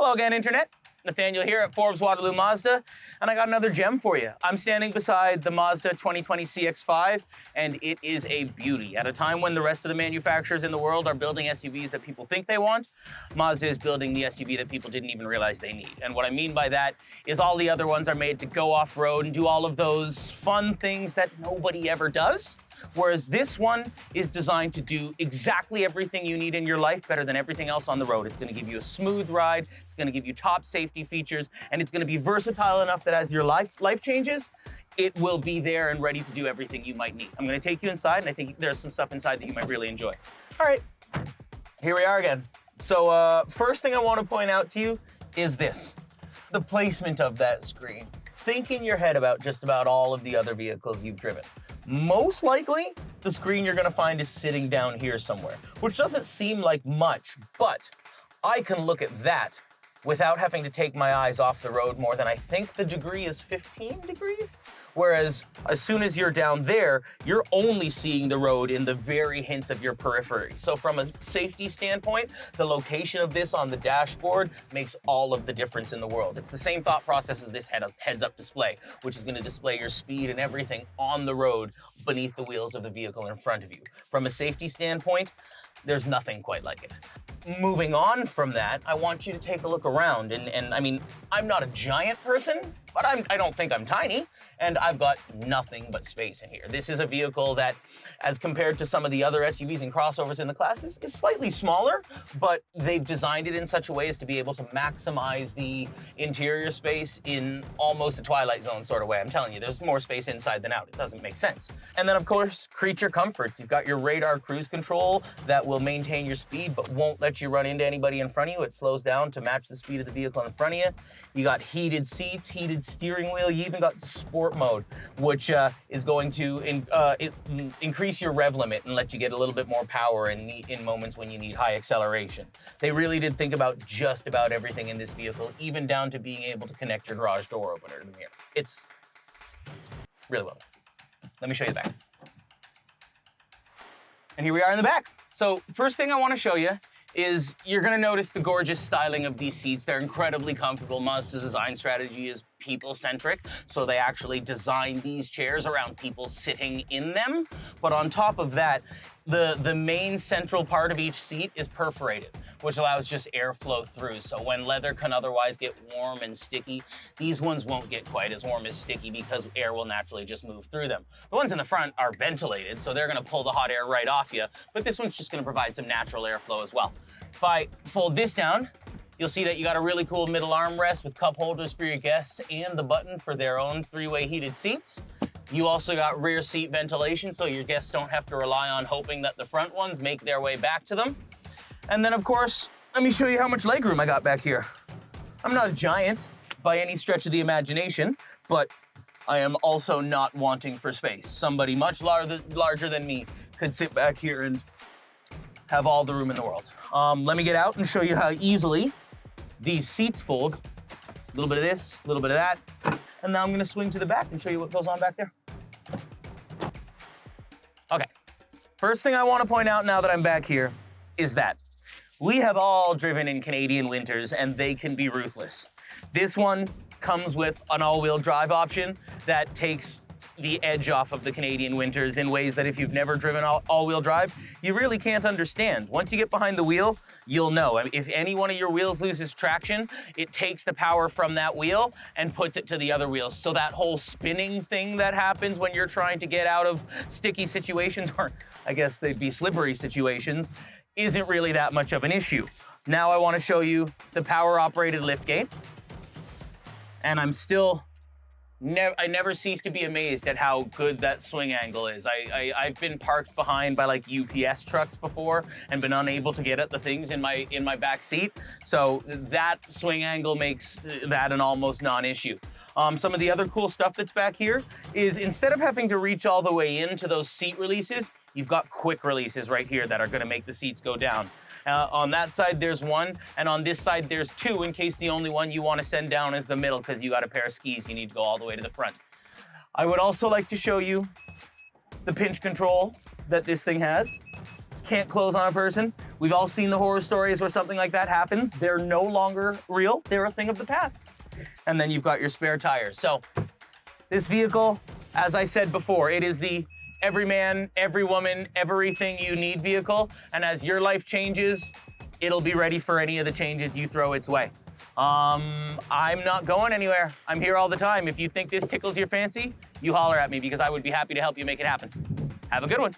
Hello again, Internet. Nathaniel here at Forbes Waterloo Mazda, and I got another gem for you. I'm standing beside the Mazda 2020 CX-5, and it is a beauty. At a time when the rest of the manufacturers in the world are building SUVs that people think they want, Mazda is building the SUV that people didn't even realize they need. And what I mean by that is all the other ones are made to go off-road and do all of those fun things that nobody ever does. Whereas this one is designed to do exactly everything you need in your life better than everything else on the road. It's gonna give you a smooth ride, it's gonna give you top safety features, and it's gonna be versatile enough that as your life changes, it will be there and ready to do everything you might need. I'm gonna take you inside, and I think there's some stuff inside that you might really enjoy. All right, here we are again. So first thing I wanna point out to you is this, the placement of that screen. Think in your head about just about all of the other vehicles you've driven. Most likely, the screen you're gonna find is sitting down here somewhere, which doesn't seem like much, but I can look at that without having to take my eyes off the road more than I think the degree is 15 degrees. Whereas as soon as you're down there, you're only seeing the road in the very hints of your periphery. So from a safety standpoint, the location of this on the dashboard makes all of the difference in the world. It's the same thought process as this heads-up display, which is gonna display your speed and everything on the road beneath the wheels of the vehicle in front of you. From a safety standpoint, there's nothing quite like it. Moving on from that, I want you to take a look around. And I mean, I'm not a giant person, but I don't think I'm tiny. And I've got nothing but space in here. This is a vehicle that, as compared to some of the other SUVs and crossovers in the classes, is slightly smaller, but they've designed it in such a way as to be able to maximize the interior space in almost a Twilight Zone sort of way. I'm telling you, there's more space inside than out. It doesn't make sense. And then, of course, creature comforts. You've got your radar cruise control that will maintain your speed, but won't let you run into anybody in front of you. It slows down to match the speed of the vehicle in front of you. You got heated seats, heated steering wheel. You even got sport mode, which is going to increase your rev limit and let you get a little bit more power in moments when you need high acceleration. They really did think about just about everything in this vehicle, even down to being able to connect your garage door opener to the mirror. It's really well done. Let me show you the back. And here we are in the back. So first thing I want to show you is you're gonna notice the gorgeous styling of these seats. They're incredibly comfortable. Mazda's design strategy is people-centric, so they actually designed these chairs around people sitting in them. But on top of that, the main central part of each seat is perforated, which allows just airflow through. So when leather can otherwise get warm and sticky, these ones won't get quite as warm as sticky because air will naturally just move through them. The ones in the front are ventilated, so they're gonna pull the hot air right off you, but this one's just gonna provide some natural airflow as well. If I fold this down, you'll see that you got a really cool middle armrest with cup holders for your guests and the button for their own three-way heated seats. You also got rear seat ventilation, so your guests don't have to rely on hoping that the front ones make their way back to them. And then, of course, let me show you how much legroom I got back here. I'm not a giant by any stretch of the imagination, but I am also not wanting for space. Somebody much larger than me could sit back here and have all the room in the world. Let me get out and show you how easily these seats fold. A little bit of this, a little bit of that. And now I'm gonna swing to the back and show you what goes on back there. Okay, first thing I wanna point out now that I'm back here is that we have all driven in Canadian winters and they can be ruthless. This one comes with an all-wheel drive option that takes the edge off of the Canadian winters in ways that if you've never driven all-wheel drive, you really can't understand. Once you get behind the wheel, you'll know. I mean, if any one of your wheels loses traction, it takes the power from that wheel and puts it to the other wheels. So that whole spinning thing that happens when you're trying to get out of sticky situations, or I guess they'd be slippery situations, isn't really that much of an issue. Now I want to show you the power-operated liftgate. And I'm still I never cease to be amazed at how good that swing angle is. I've been parked behind by like UPS trucks before and been unable to get at the things in my back seat. So that swing angle makes that an almost non-issue. Some of the other cool stuff that's back here is instead of having to reach all the way into those seat releases, you've got quick releases right here that are gonna make the seats go down. On that side, there's one, and on this side, there's two in case the only one you want to send down is the middle because you got a pair of skis you need to go all the way to the front. I would also like to show you the pinch control that this thing has. can't close on a person. We've all seen the horror stories where something like that happens. They're no longer real. They're a thing of the past. And then you've got your spare tires. So this vehicle, as I said before, it is the every man, every woman, everything you need vehicle. And as your life changes, it'll be ready for any of the changes you throw its way. I'm not going anywhere. I'm here all the time. If you think this tickles your fancy, you holler at me because I would be happy to help you make it happen. Have a good one.